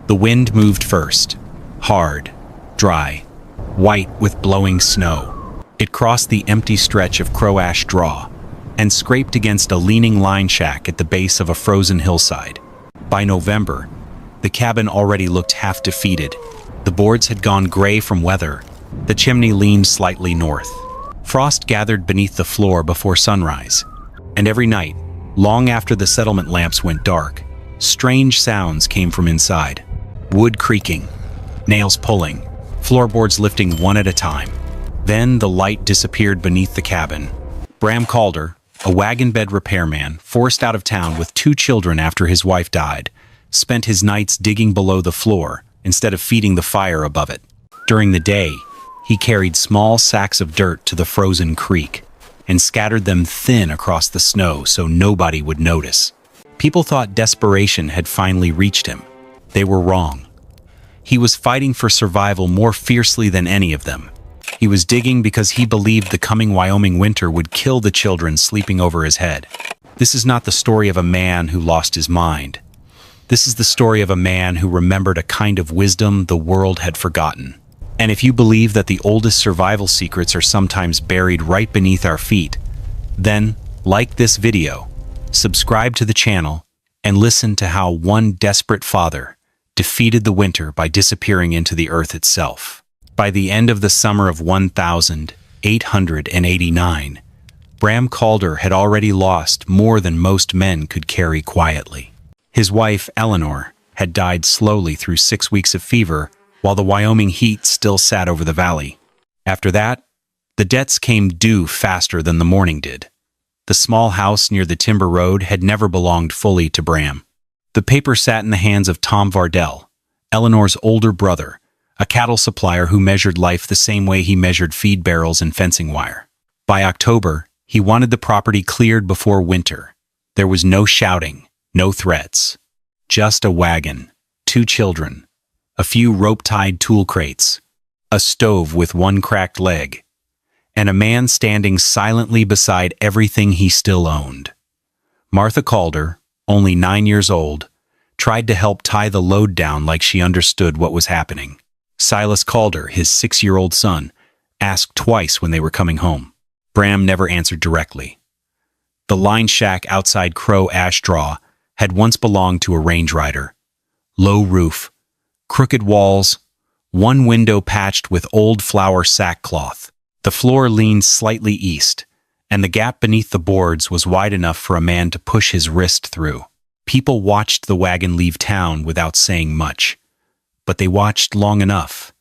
The wind moved first, hard, dry, white with blowing snow. It crossed the empty stretch of Crow Ash Draw and scraped against a leaning line shack at the base of a frozen hillside. By November, the cabin already looked half defeated. The boards had gone gray from weather. The chimney leaned slightly north. Frost gathered beneath the floor before sunrise, and every night, long after the settlement lamps went dark, strange sounds came from inside. Wood creaking, nails pulling, floorboards lifting one at a time. Then the light disappeared beneath the cabin. Bram Calder, a wagon bed repairman, forced out of town with 2 children after his wife died, spent his nights digging below the floor instead of feeding the fire above it. During the day, he carried small sacks of dirt to the frozen creek and scattered them thin across the snow so nobody would notice. People thought desperation had finally reached him. They were wrong. He was fighting for survival more fiercely than any of them. He was digging because he believed the coming Wyoming winter would kill the children sleeping over his head. This is not the story of a man who lost his mind. This is the story of a man who remembered a kind of wisdom the world had forgotten. And if you believe that the oldest survival secrets are sometimes buried right beneath our feet, then, like this video, subscribe to the channel and listen to how one desperate father defeated the winter by disappearing into the earth itself. By the end of the summer of 1889, Bram Calder had already lost more than most men could carry quietly. His wife, Eleanor, had died slowly through 6 weeks of fever, while the Wyoming heat still sat over the valley. After that, the debts came due faster than the mourning did. The small house near the timber road had never belonged fully to Bram. The paper sat in the hands of Tom Vardell, Eleanor's older brother, a cattle supplier who measured life the same way he measured feed barrels and fencing wire. By October, he wanted the property cleared before winter. There was no shouting, no threats. Just a wagon, 2 children, a few rope-tied tool crates, a stove with 1 cracked leg, and a man standing silently beside everything he still owned. Martha Calder, only 9 years old, tried to help tie the load down like she understood what was happening. Silas Calder, his 6-year-old son, asked twice when they were coming home. Bram never answered directly. The line shack outside Crow Ash Draw had once belonged to a range rider. Low roof, crooked walls, 1 window patched with old flour sackcloth. The floor leaned slightly east, and the gap beneath the boards was wide enough for a man to push his wrist through. People watched the wagon leave town without saying much, but they watched long enough.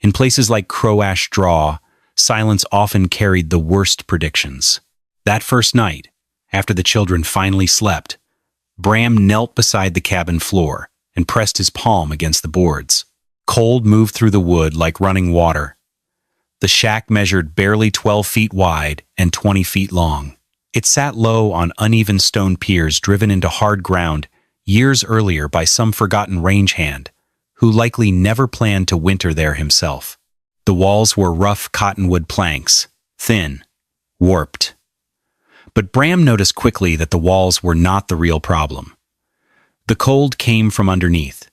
In places like Crow Ash Draw, silence often carried the worst predictions. That first night, after the children finally slept, Bram knelt beside the cabin floor and pressed his palm against the boards. Cold moved through the wood like running water. The shack measured barely 12 feet wide and 20 feet long. It sat low on uneven stone piers driven into hard ground years earlier by some forgotten range hand, who likely never planned to winter there himself. The walls were rough cottonwood planks, thin, warped. But Bram noticed quickly that the walls were not the real problem. The cold came from underneath.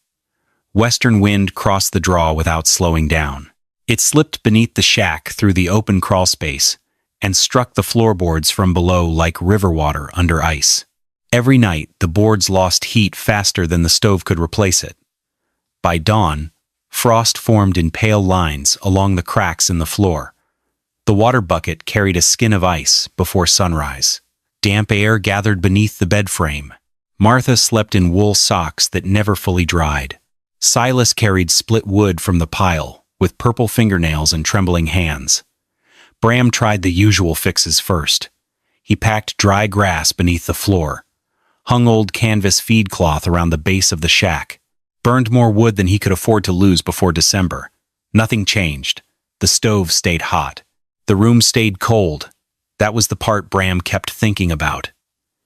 Western wind crossed the draw without slowing down. It slipped beneath the shack through the open crawl space and struck the floorboards from below like river water under ice. Every night, the boards lost heat faster than the stove could replace it. By dawn, frost formed in pale lines along the cracks in the floor. The water bucket carried a skin of ice before sunrise. Damp air gathered beneath the bed frame. Martha slept in wool socks that never fully dried. Silas carried split wood from the pile, with purple fingernails and trembling hands. Bram tried the usual fixes first. He packed dry grass beneath the floor, hung old canvas feed cloth around the base of the shack, burned more wood than he could afford to lose before December. Nothing changed. The stove stayed hot. The room stayed cold. That was the part Bram kept thinking about.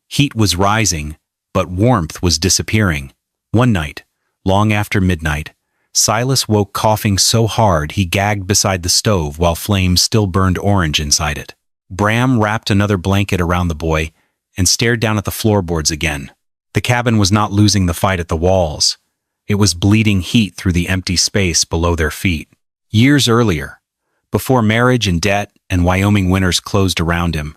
Heat was rising, but warmth was disappearing. One night, long after midnight, Silas woke coughing so hard he gagged beside the stove while flames still burned orange inside it. Bram wrapped another blanket around the boy and stared down at the floorboards again. The cabin was not losing the fight at the walls. It was bleeding heat through the empty space below their feet. Years earlier, before marriage and debt and Wyoming winters closed around him,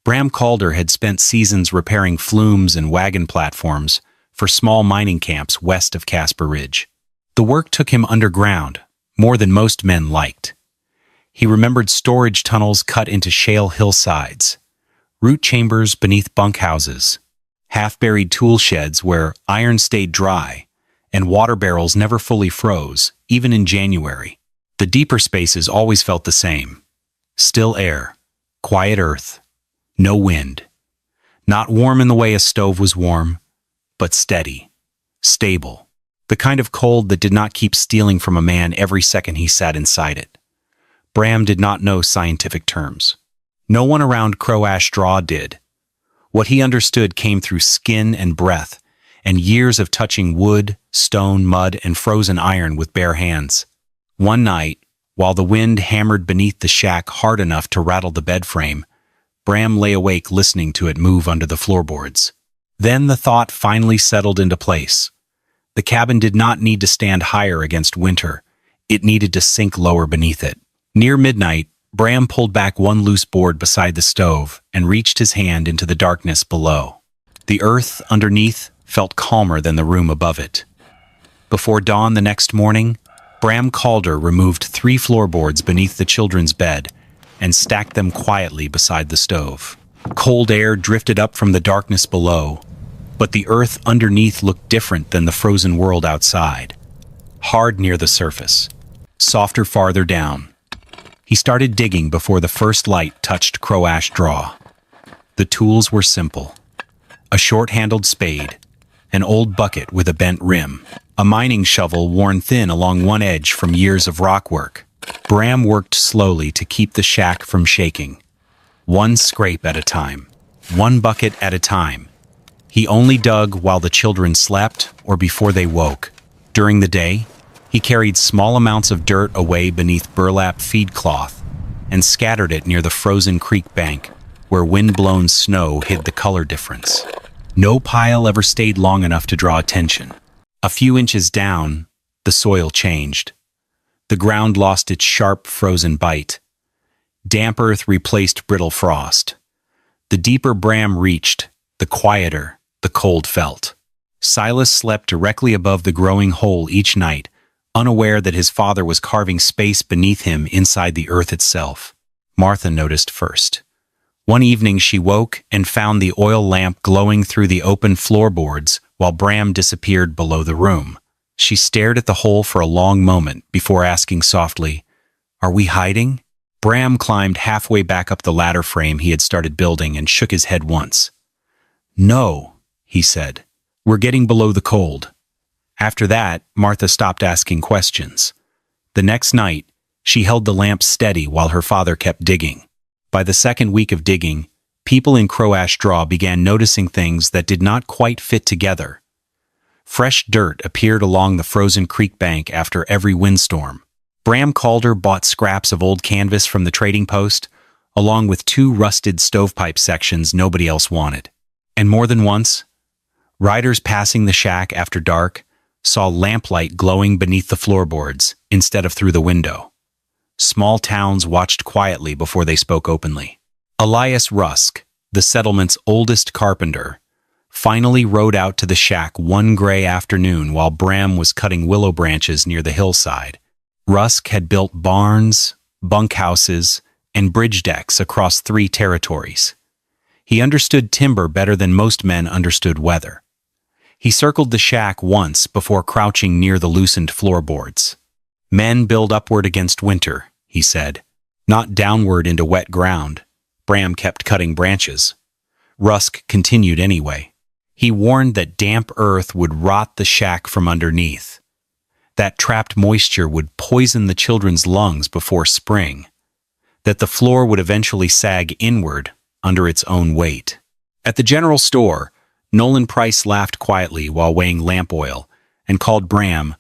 Bram Calder had spent seasons repairing flumes and wagon platforms for small mining camps west of Casper Ridge. The work took him underground, more than most men liked. He remembered storage tunnels cut into shale hillsides, root chambers beneath bunkhouses, half-buried tool sheds where iron stayed dry, and water barrels never fully froze, even in January. The deeper spaces always felt the same. Still air, quiet earth, no wind. Not warm in the way a stove was warm, but steady, stable. The kind of cold that did not keep stealing from a man every second he sat inside it. Bram did not know scientific terms. No one around Crow Ash Draw did. What he understood came through skin and breath, and years of touching wood, stone, mud, and frozen iron with bare hands. One night, while the wind hammered beneath the shack hard enough to rattle the bed frame, Bram lay awake listening to it move under the floorboards. Then the thought finally settled into place. The cabin did not need to stand higher against winter. It needed to sink lower beneath it. Near midnight, Bram pulled back one loose board beside the stove and reached his hand into the darkness below. The earth underneath felt calmer than the room above it. Before dawn the next morning, Bram Calder removed 3 floorboards beneath the children's bed and stacked them quietly beside the stove. Cold air drifted up from the darkness below, but the earth underneath looked different than the frozen world outside. Hard near the surface, softer farther down. He started digging before the first light touched Crow Ash Draw. The tools were simple. A short-handled spade, an old bucket with a bent rim, a mining shovel worn thin along one edge from years of rock work. Bram worked slowly to keep the shack from shaking. One scrape at a time, one bucket at a time. He only dug while the children slept or before they woke. During the day, he carried small amounts of dirt away beneath burlap feed cloth and scattered it near the frozen creek bank where wind-blown snow hid the color difference. No pile ever stayed long enough to draw attention. A few inches down, the soil changed. The ground lost its sharp, frozen bite. Damp earth replaced brittle frost. The deeper Bram reached, the quieter the cold felt. Silas slept directly above the growing hole each night, unaware that his father was carving space beneath him inside the earth itself. Martha noticed first. One evening she woke and found the oil lamp glowing through the open floorboards while Bram disappeared below the room. She stared at the hole for a long moment before asking softly, "Are we hiding?" Bram climbed halfway back up the ladder frame he had started building and shook his head once. "No," he said. "We're getting below the cold." After that, Martha stopped asking questions. The next night, she held the lamp steady while her father kept digging. By the second week of digging, people in Crow Ash Draw began noticing things that did not quite fit together. Fresh dirt appeared along the frozen creek bank after every windstorm. Bram Calder bought scraps of old canvas from the trading post, along with 2 rusted stovepipe sections nobody else wanted. And more than once, riders passing the shack after dark saw lamplight glowing beneath the floorboards instead of through the window. Small towns watched quietly before they spoke openly. Elias Rusk, the settlement's oldest carpenter, finally rode out to the shack one gray afternoon while Bram was cutting willow branches near the hillside. Rusk had built barns, bunkhouses, and bridge decks across 3 territories. He understood timber better than most men understood weather. He circled the shack once before crouching near the loosened floorboards. "Men build upward against winter," he said, "not downward into wet ground." Bram kept cutting branches. Rusk continued anyway. He warned that damp earth would rot the shack from underneath. That trapped moisture would poison the children's lungs before spring. That the floor would eventually sag inward under its own weight. At the general store, Nolan Price laughed quietly while weighing lamp oil and called Bram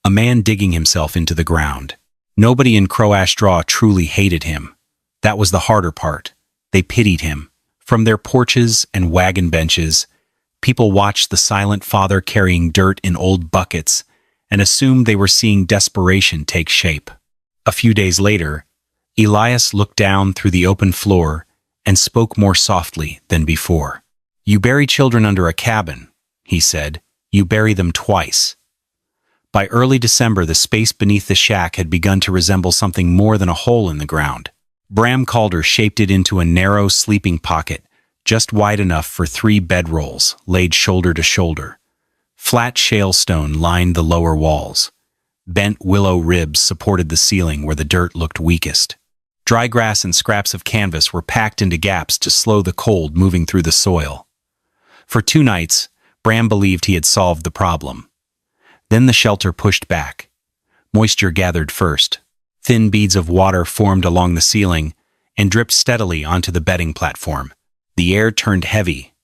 a man digging himself into the ground. Nobody in Crow Ash Draw truly hated him. That was the harder part. They pitied him. From their porches and wagon benches, people watched the silent father carrying dirt in old buckets and assumed they were seeing desperation take shape. A few days later, Elias looked down through the open floor and spoke more softly than before. "You bury children under a cabin," he said. "You bury them twice." By early December, the space beneath the shack had begun to resemble something more than a hole in the ground. Bram Calder shaped it into a narrow sleeping pocket, just wide enough for 3 bedrolls laid shoulder to shoulder. Flat shale stone lined the lower walls. Bent willow ribs supported the ceiling where the dirt looked weakest. Dry grass and scraps of canvas were packed into gaps to slow the cold moving through the soil. For 2 nights, Bram believed he had solved the problem. Then the shelter pushed back. Moisture gathered first. Thin beads of water formed along the ceiling and dripped steadily onto the bedding platform. The air turned heavy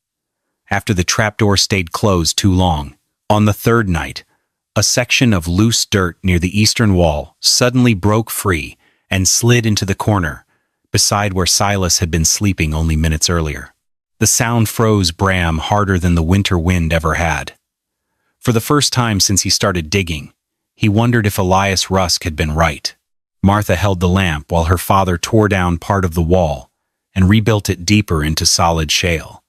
after the trapdoor stayed closed too long. On the 3rd night, a section of loose dirt near the eastern wall suddenly broke free and slid into the corner, beside where Silas had been sleeping only minutes earlier. The sound froze Bram harder than the winter wind ever had. For the first time since he started digging, he wondered if Elias Rusk had been right. Martha held the lamp while her father tore down part of the wall and rebuilt it deeper into solid shale.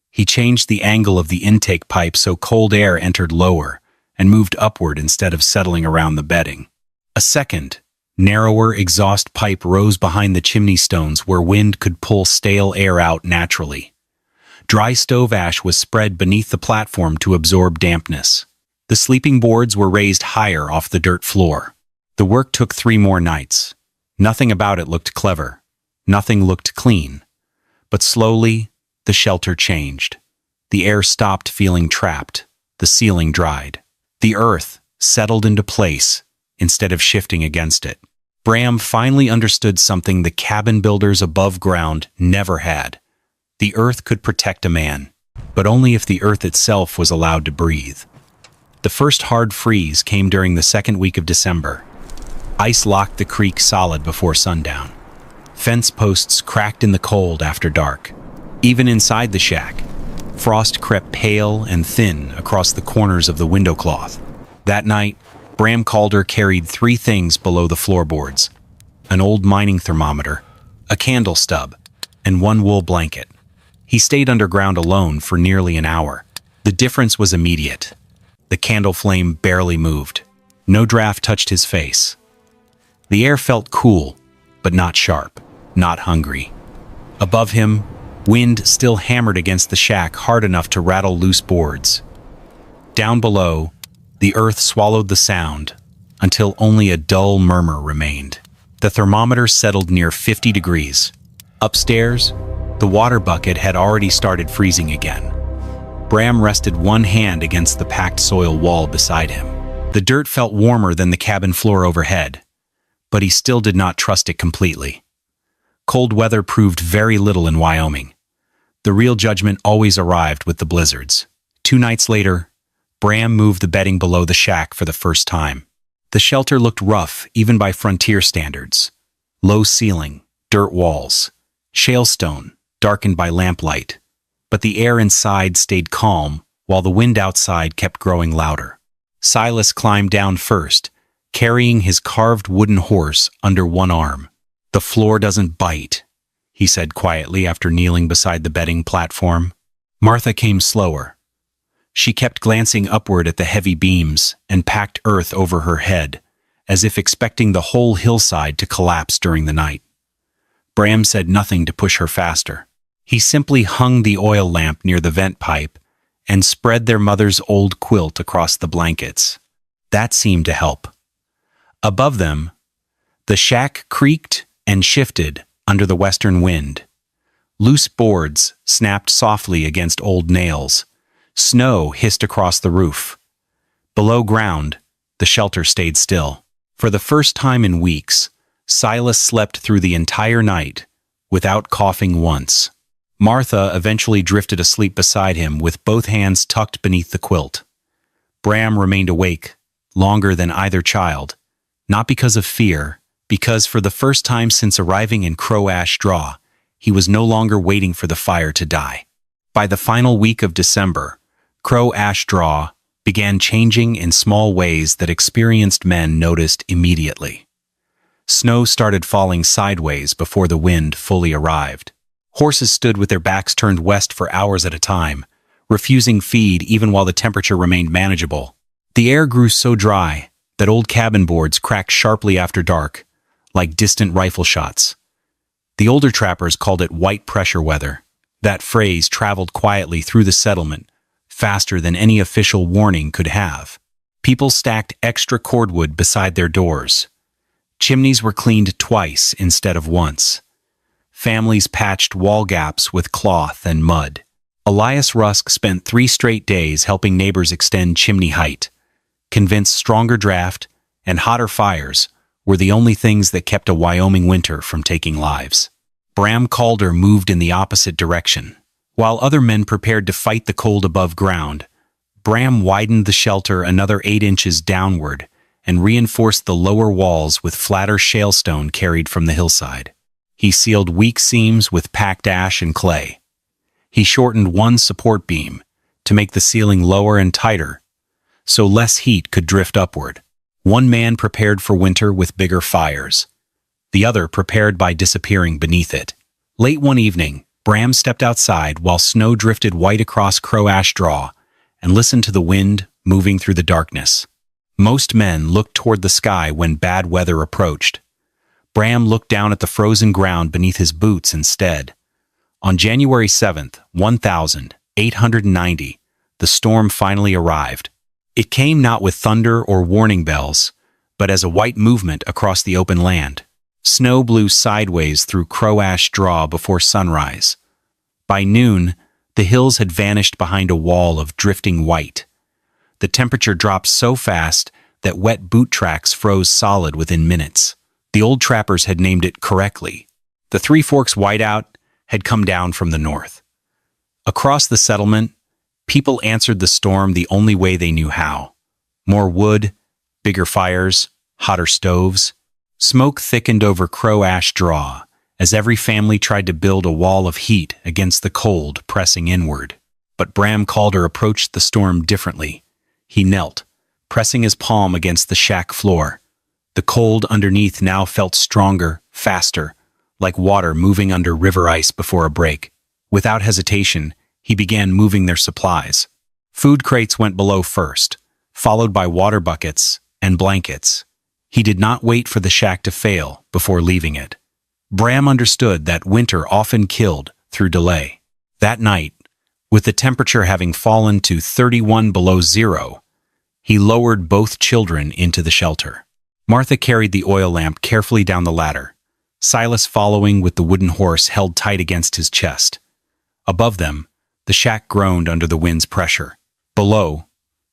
He changed the angle of the intake pipe so cold air entered lower and moved upward instead of settling around the bedding. A second, narrower exhaust pipe rose behind the chimney stones where wind could pull stale air out naturally. Dry stove ash was spread beneath the platform to absorb dampness. The sleeping boards were raised higher off the dirt floor. The work took 3 more nights. Nothing about it looked clever. Nothing looked clean. But slowly, the shelter changed. The air stopped feeling trapped. The ceiling dried. The earth settled into place instead of shifting against it. Bram finally understood something the cabin builders above ground never had. The earth could protect a man, but only if the earth itself was allowed to breathe. The first hard freeze came during the 2nd week of December. Ice locked the creek solid before sundown. Fence posts cracked in the cold after dark. Even inside the shack, frost crept pale and thin across the corners of the window cloth. That night, Bram Calder carried 3 things below the floorboards: an old mining thermometer, a candle stub, and 1 wool blanket. He stayed underground alone for nearly an hour. The difference was immediate. The candle flame barely moved. No draft touched his face. The air felt cool, but not sharp, not hungry. Above him, wind still hammered against the shack hard enough to rattle loose boards. Down below, the earth swallowed the sound until only a dull murmur remained. The thermometer settled near 50 degrees. Upstairs, the water bucket had already started freezing again. Bram rested one hand against the packed soil wall beside him. The dirt felt warmer than the cabin floor overhead, but he still did not trust it completely. Cold weather proved very little in Wyoming. The real judgment always arrived with the blizzards. 2 nights later, Bram moved the bedding below the shack for the first time. The shelter looked rough even by frontier standards. Low ceiling, dirt walls, shale stone, darkened by lamplight. But the air inside stayed calm while the wind outside kept growing louder. Silas climbed down first, carrying his carved wooden horse under one arm. "The floor doesn't bite," he said quietly after kneeling beside the bedding platform. Martha came slower. She kept glancing upward at the heavy beams and packed earth over her head, as if expecting the whole hillside to collapse during the night. Bram said nothing to push her faster. He simply hung the oil lamp near the vent pipe and spread their mother's old quilt across the blankets. That seemed to help. Above them, the shack creaked and shifted under the western wind. Loose boards snapped softly against old nails. Snow hissed across the roof. Below ground, the shelter stayed still. For the first time in weeks, Silas slept through the entire night without coughing once. Martha eventually drifted asleep beside him with both hands tucked beneath the quilt. Bram remained awake longer than either child, not because of fear, because for the first time since arriving in Crow Ash Draw, he was no longer waiting for the fire to die. By the final week of December, Crow Ash Draw began changing in small ways that experienced men noticed immediately. Snow started falling sideways before the wind fully arrived. Horses stood with their backs turned west for hours at a time, refusing feed even while the temperature remained manageable. The air grew so dry that old cabin boards cracked sharply after dark, like distant rifle shots. The older trappers called it white pressure weather. That phrase traveled quietly through the settlement, faster than any official warning could have. People stacked extra cordwood beside their doors. Chimneys were cleaned twice instead of once. Families patched wall gaps with cloth and mud. Elias Rusk spent 3 straight days helping neighbors extend chimney height, convinced stronger draft and hotter fires were the only things that kept a Wyoming winter from taking lives. Bram Calder moved in the opposite direction. While other men prepared to fight the cold above ground, Bram widened the shelter another 8 inches downward and reinforced the lower walls with flatter shalestone carried from the hillside. He sealed weak seams with packed ash and clay. He shortened one support beam to make the ceiling lower and tighter, so less heat could drift upward. One man prepared for winter with bigger fires. The other prepared by disappearing beneath it. Late one evening, Bram stepped outside while snow drifted white across Crow Ash Draw and listened to the wind moving through the darkness. Most men looked toward the sky when bad weather approached. Bram looked down at the frozen ground beneath his boots instead. On January 7th, 1890, the storm finally arrived. It came not with thunder or warning bells, but as a white movement across the open land. Snow blew sideways through Crow Ash Draw before sunrise. By noon, the hills had vanished behind a wall of drifting white. The temperature dropped so fast that wet boot tracks froze solid within minutes. The old trappers had named it correctly. The Three Forks whiteout had come down from the north. Across the settlement, people answered the storm the only way they knew how. More wood, bigger fires, hotter stoves. Smoke thickened over Crow Ash Draw as every family tried to build a wall of heat against the cold pressing inward. But Bram Calder approached the storm differently. He knelt, pressing his palm against the shack floor. The cold underneath now felt stronger, faster, like water moving under river ice before a break. Without hesitation, he began moving their supplies. Food crates went below first, followed by water buckets and blankets. He did not wait for the shack to fail before leaving it. Bram understood that winter often killed through delay. That night, with the temperature having fallen to 31 below zero, he lowered both children into the shelter. Martha carried the oil lamp carefully down the ladder, Silas following with the wooden horse held tight against his chest. Above them, the shack groaned under the wind's pressure. Below,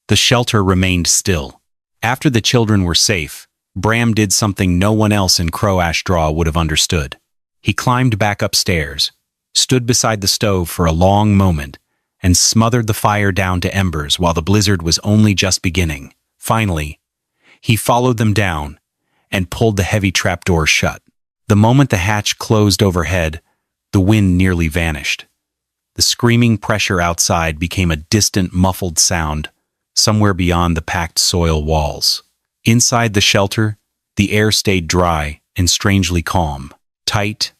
the shelter remained still. After the children were safe, Bram did something no one else in Crow Ash Draw would have understood. He climbed back upstairs, stood beside the stove for a long moment, and smothered the fire down to embers while the blizzard was only just beginning. Finally, he followed them down and pulled the heavy trapdoor shut. The moment the hatch closed overhead, the wind nearly vanished. The screaming pressure outside became a distant, muffled sound somewhere beyond the packed soil walls. Inside the shelter, the air stayed dry and strangely calm, tight,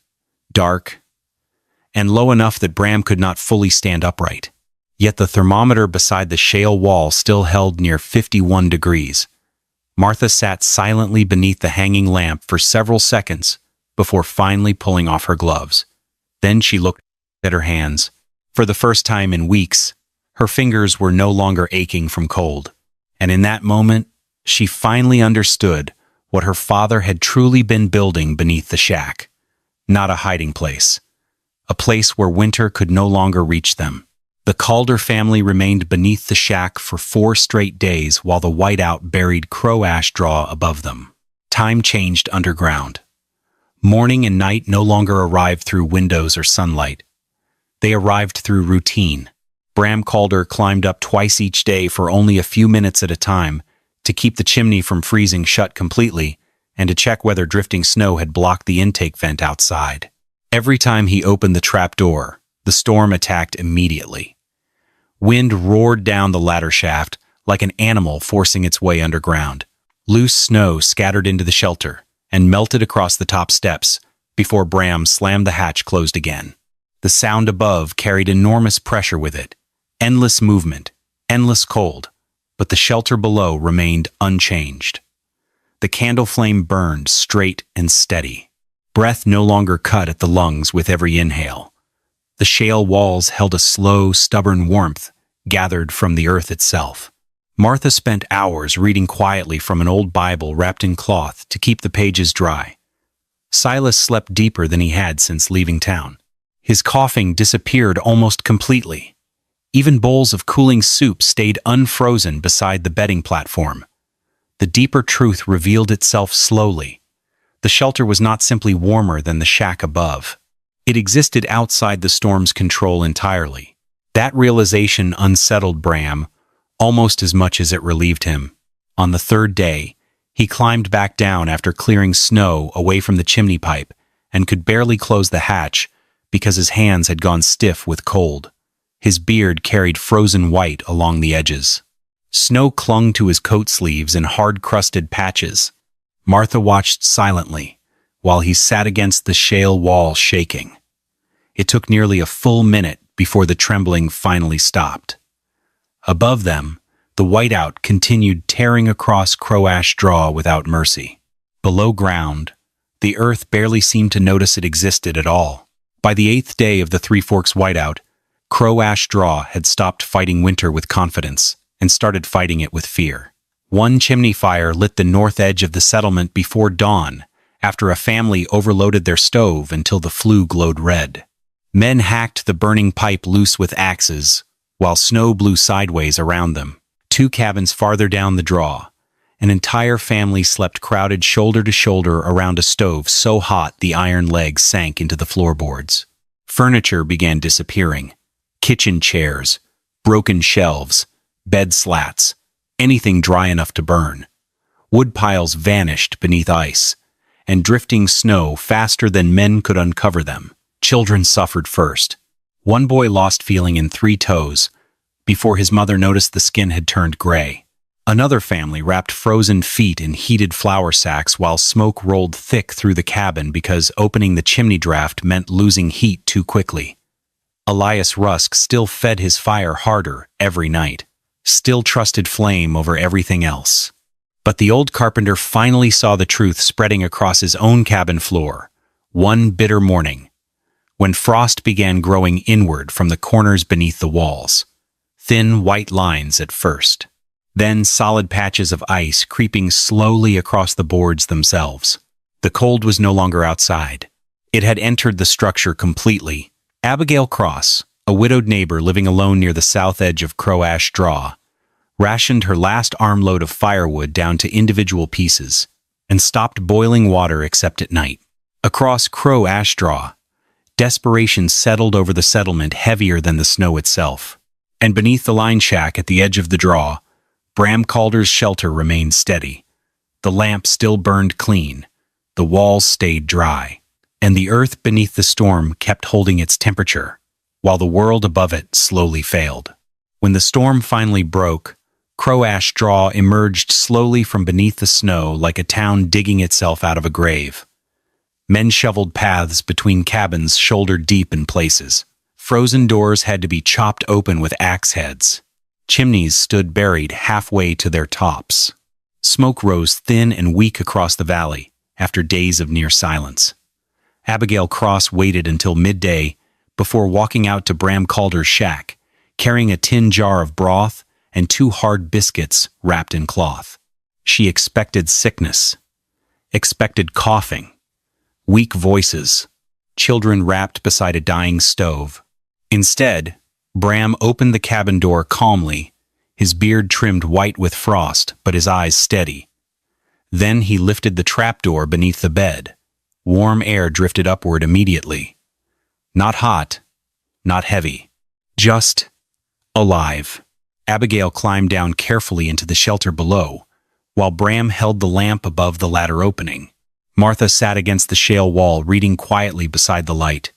dark, and low enough that Bram could not fully stand upright. Yet the thermometer beside the shale wall still held near 51 degrees. Martha sat silently beneath the hanging lamp for several seconds before finally pulling off her gloves. Then she looked at her hands. For the first time in weeks, her fingers were no longer aching from cold. And in that moment, she finally understood what her father had truly been building beneath the shack. Not a hiding place. A place where winter could no longer reach them. The Calder family remained beneath the shack for 4 straight days while the whiteout buried Crow Ash Draw above them. Time changed underground. Morning and night no longer arrived through windows or sunlight. They arrived through routine. Bram Calder climbed up twice each day for only a few minutes at a time to keep the chimney from freezing shut completely and to check whether drifting snow had blocked the intake vent outside. Every time he opened the trapdoor, the storm attacked immediately. Wind roared down the ladder shaft like an animal forcing its way underground. Loose snow scattered into the shelter and melted across the top steps before Bram slammed the hatch closed again. The sound above carried enormous pressure with it. Endless movement, endless cold, but the shelter below remained unchanged. The candle flame burned straight and steady. Breath no longer cut at the lungs with every inhale. The shale walls held a slow, stubborn warmth gathered from the earth itself. Martha spent hours reading quietly from an old Bible wrapped in cloth to keep the pages dry. Silas slept deeper than he had since leaving town. His coughing disappeared almost completely. Even bowls of cooling soup stayed unfrozen beside the bedding platform. The deeper truth revealed itself slowly. The shelter was not simply warmer than the shack above. It existed outside the storm's control entirely. That realization unsettled Bram almost as much as it relieved him. On the third day, he climbed back down after clearing snow away from the chimney pipe and could barely close the hatch because his hands had gone stiff with cold. His beard carried frozen white along the edges. Snow clung to his coat sleeves in hard-crusted patches. Martha watched silently while he sat against the shale wall shaking. It took nearly a full minute before the trembling finally stopped. Above them, the whiteout continued tearing across Crow Ash Draw without mercy. Below ground, the earth barely seemed to notice it existed at all. By the 8th day of the Three Forks whiteout, Crow Ash Draw had stopped fighting winter with confidence and started fighting it with fear. One chimney fire lit the north edge of the settlement before dawn, after a family overloaded their stove until the flue glowed red. Men hacked the burning pipe loose with axes, while snow blew sideways around them. 2 cabins farther down the draw, an entire family slept crowded shoulder to shoulder around a stove so hot the iron legs sank into the floorboards. Furniture began disappearing. Kitchen chairs, broken shelves, bed slats, anything dry enough to burn. Wood piles vanished beneath ice, and drifting snow faster than men could uncover them. Children suffered first. One boy lost feeling in 3 toes before his mother noticed the skin had turned gray. Another family wrapped frozen feet in heated flour sacks while smoke rolled thick through the cabin because opening the chimney draft meant losing heat too quickly. Elias Rusk still fed his fire harder every night, still trusted flame over everything else. But the old carpenter finally saw the truth spreading across his own cabin floor, one bitter morning, when frost began growing inward from the corners beneath the walls. Thin white lines at first, then solid patches of ice creeping slowly across the boards themselves. The cold was no longer outside. It had entered the structure completely. Abigail Cross, a widowed neighbor living alone near the south edge of Crow Ash Draw, rationed her last armload of firewood down to individual pieces and stopped boiling water except at night. Across Crow Ash Draw, desperation settled over the settlement heavier than the snow itself. And beneath the line shack at the edge of the draw, Bram Calder's shelter remained steady. The lamp still burned clean, the walls stayed dry, and the earth beneath the storm kept holding its temperature, while the world above it slowly failed. When the storm finally broke, Crow Ash Draw emerged slowly from beneath the snow like a town digging itself out of a grave. Men shoveled paths between cabins shoulder deep in places. Frozen doors had to be chopped open with axe heads. Chimneys stood buried halfway to their tops. Smoke rose thin and weak across the valley after days of near silence. Abigail Cross waited until midday before walking out to Bram Calder's shack, carrying a tin jar of broth and 2 hard biscuits wrapped in cloth. She expected sickness, expected coughing, weak voices, children wrapped beside a dying stove. Instead, Bram opened the cabin door calmly, his beard trimmed white with frost, but his eyes steady. Then he lifted the trapdoor beneath the bed. Warm air drifted upward immediately. Not hot, not heavy, just alive. Abigail climbed down carefully into the shelter below, while Bram held the lamp above the ladder opening. Martha sat against the shale wall, reading quietly beside the light.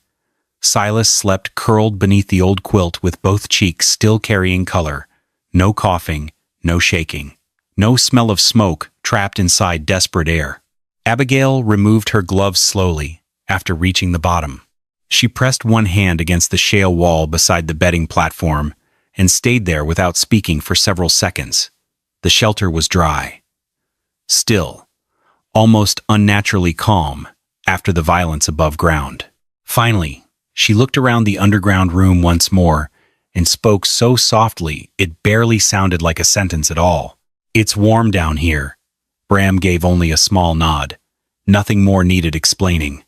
Silas slept curled beneath the old quilt with both cheeks still carrying color. No coughing, no shaking. No smell of smoke trapped inside desperate air. Abigail removed her gloves slowly after reaching the bottom. She pressed one hand against the shale wall beside the bedding platform and stayed there without speaking for several seconds. The shelter was dry, still, almost unnaturally calm after the violence above ground. Finally, she looked around the underground room once more and spoke so softly it barely sounded like a sentence at all. "It's warm down here." Bram gave only a small nod. Nothing more needed explaining.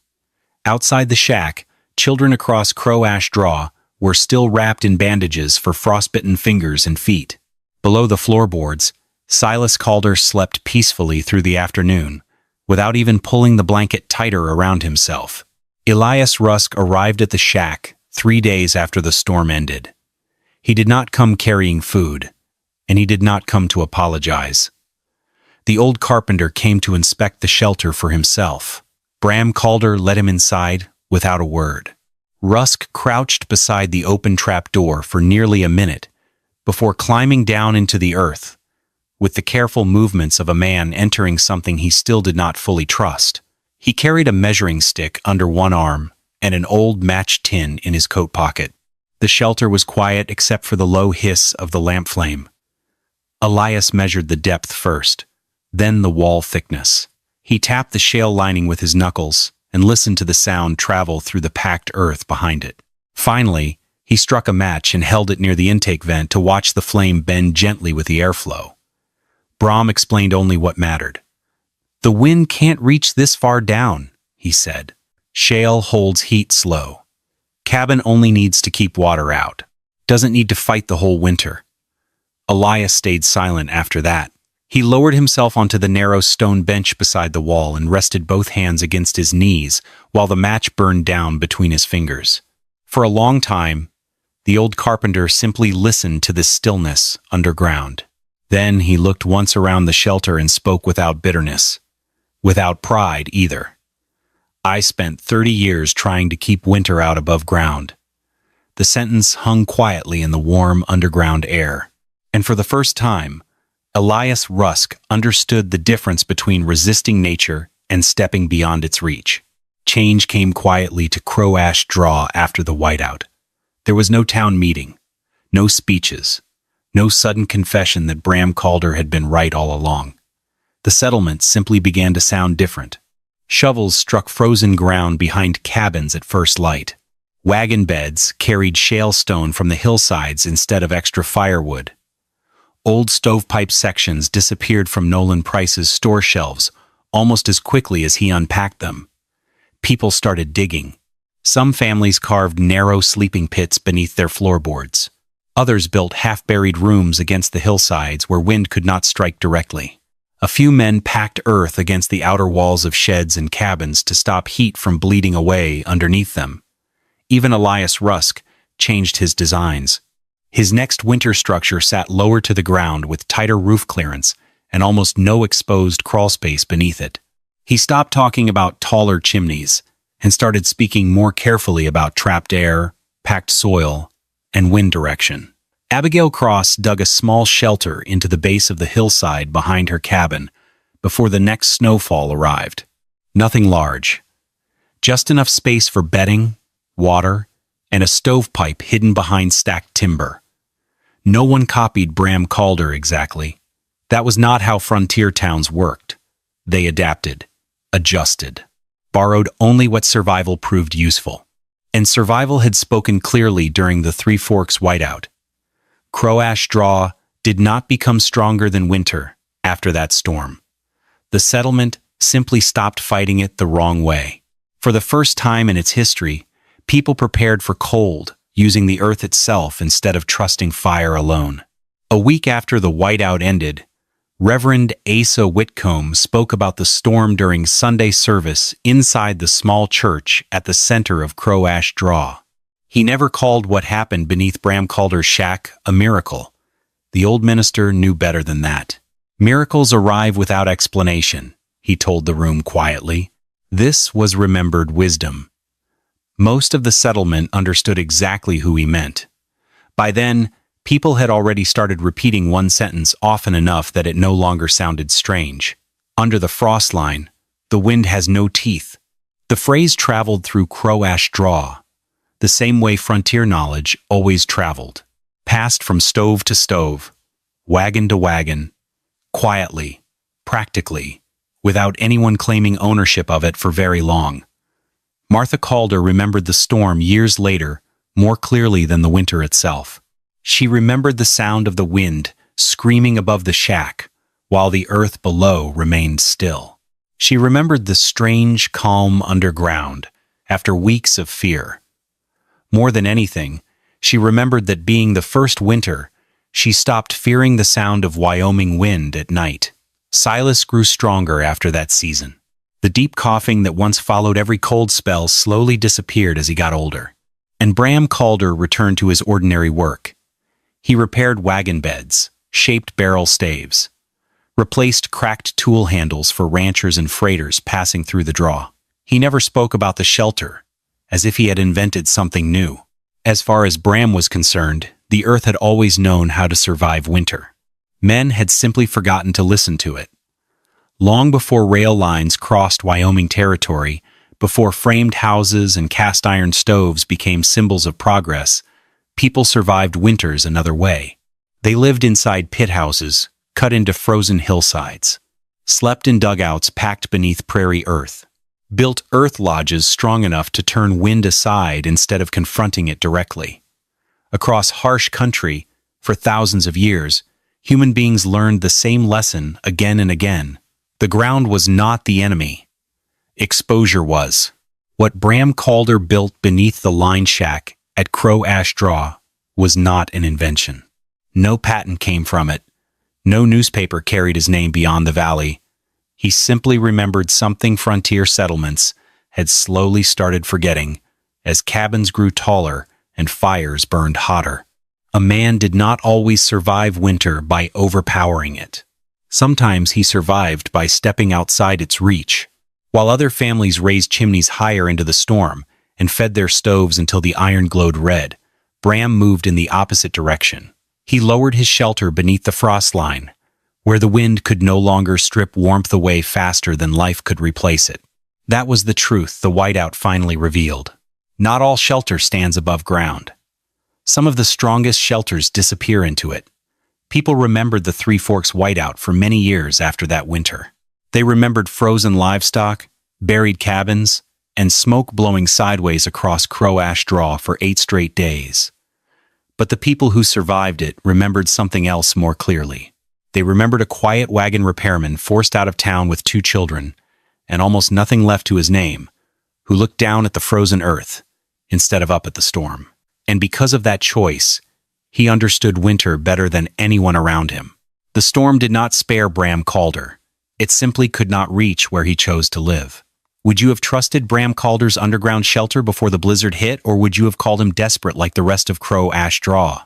Outside the shack, children across Crow Ash Draw were still wrapped in bandages for frostbitten fingers and feet. Below the floorboards, Silas Calder slept peacefully through the afternoon, without even pulling the blanket tighter around himself. Elias Rusk arrived at the shack 3 days after the storm ended. He did not come carrying food, and he did not come to apologize. The old carpenter came to inspect the shelter for himself. Bram Calder let him inside without a word. Rusk crouched beside the open trap door for nearly a minute before climbing down into the earth, with the careful movements of a man entering something he still did not fully trust. He carried a measuring stick under one arm and an old match tin in his coat pocket. The shelter was quiet except for the low hiss of the lamp flame. Elias measured the depth first, then the wall thickness. He tapped the shale lining with his knuckles and listened to the sound travel through the packed earth behind it. Finally, he struck a match and held it near the intake vent to watch the flame bend gently with the airflow. Bram explained only what mattered. "The wind can't reach this far down," he said. "Shale holds heat slow. Cabin only needs to keep water out. Doesn't need to fight the whole winter." Elias stayed silent after that. He lowered himself onto the narrow stone bench beside the wall and rested both hands against his knees while the match burned down between his fingers. For a long time, the old carpenter simply listened to this stillness underground. Then he looked once around the shelter and spoke without bitterness, without pride either. "I spent 30 years trying to keep winter out above ground." The sentence hung quietly in the warm underground air. And for the first time, Elias Rusk understood the difference between resisting nature and stepping beyond its reach. Change came quietly to Crow Ash Draw after the whiteout. There was no town meeting, no speeches, no sudden confession that Bram Calder had been right all along. The settlement simply began to sound different. Shovels struck frozen ground behind cabins at first light. Wagon beds carried shale stone from the hillsides instead of extra firewood. Old stovepipe sections disappeared from Nolan Price's store shelves almost as quickly as he unpacked them. People started digging. Some families carved narrow sleeping pits beneath their floorboards. Others built half-buried rooms against the hillsides where wind could not strike directly. A few men packed earth against the outer walls of sheds and cabins to stop heat from bleeding away underneath them. Even Elias Rusk changed his designs. His next winter structure sat lower to the ground with tighter roof clearance and almost no exposed crawl space beneath it. He stopped talking about taller chimneys and started speaking more carefully about trapped air, packed soil, and wind direction. Abigail Cross dug a small shelter into the base of the hillside behind her cabin before the next snowfall arrived. Nothing large, just enough space for bedding, water, and a stovepipe hidden behind stacked timber. No one copied Bram Calder exactly. That was not how frontier towns worked. They adapted, adjusted, borrowed only what survival proved useful. And survival had spoken clearly during the Three Forks whiteout. Crow Ash Draw did not become stronger than winter after that storm. The settlement simply stopped fighting it the wrong way. For the first time in its history, people prepared for cold, using the earth itself instead of trusting fire alone. A week after the whiteout ended, Reverend Asa Whitcomb spoke about the storm during Sunday service inside the small church at the center of Crow Ash Draw. He never called what happened beneath Bram Calder's shack a miracle. The old minister knew better than that. "Miracles arrive without explanation," he told the room quietly. This was remembered wisdom. Most of the settlement understood exactly who he meant. By then, People had already started repeating one sentence often enough that it no longer sounded strange. Under the frost line, the wind has no teeth. The phrase traveled through Crow Ash Draw, the same way frontier knowledge always traveled. Passed from stove to stove, wagon to wagon, quietly, practically, without anyone claiming ownership of it for very long. Martha Calder remembered the storm years later more clearly than the winter itself. She remembered the sound of the wind screaming above the shack while the earth below remained still. She remembered the strange calm underground after weeks of fear. More than anything, she remembered that being the first winter, she stopped fearing the sound of Wyoming wind at night. Silas grew stronger after that season. The deep coughing that once followed every cold spell slowly disappeared as he got older. And Bram Calder returned to his ordinary work. He repaired wagon beds, shaped barrel staves, replaced cracked tool handles for ranchers and freighters passing through the draw. He never spoke about the shelter, as if he had invented something new. As far as Bram was concerned, the earth had always known how to survive winter. Men had simply forgotten to listen to it. Long before rail lines crossed Wyoming territory, before framed houses and cast iron stoves became symbols of progress, people survived winters another way. They lived inside pit houses, cut into frozen hillsides, slept in dugouts packed beneath prairie earth, built earth lodges strong enough to turn wind aside instead of confronting it directly. Across harsh country, for thousands of years, human beings learned the same lesson again and again. The ground was not the enemy. Exposure was. What Bram Calder built beneath the line shack at Crow Ash Draw was not an invention. No patent came from it. No newspaper carried his name beyond the valley. He simply remembered something frontier settlements had slowly started forgetting as cabins grew taller and fires burned hotter. A man did not always survive winter by overpowering it. Sometimes he survived by stepping outside its reach. While other families raised chimneys higher into the storm and fed their stoves until the iron glowed red, Bram moved in the opposite direction. He lowered his shelter beneath the frost line, where the wind could no longer strip warmth away faster than life could replace it. That was the truth the whiteout finally revealed. Not all shelter stands above ground. Some of the strongest shelters disappear into it. People remembered the Three Forks whiteout for many years after that winter. They remembered frozen livestock, buried cabins, and smoke blowing sideways across Crow Ash Draw for 8 straight days. But the people who survived it remembered something else more clearly. They remembered a quiet wagon repairman forced out of town with 2 children, and almost nothing left to his name, who looked down at the frozen earth instead of up at the storm. And because of that choice, he understood winter better than anyone around him. The storm did not spare Bram Calder. It simply could not reach where he chose to live. Would you have trusted Bram Calder's underground shelter before the blizzard hit, or would you have called him desperate like the rest of Crow Ash Draw?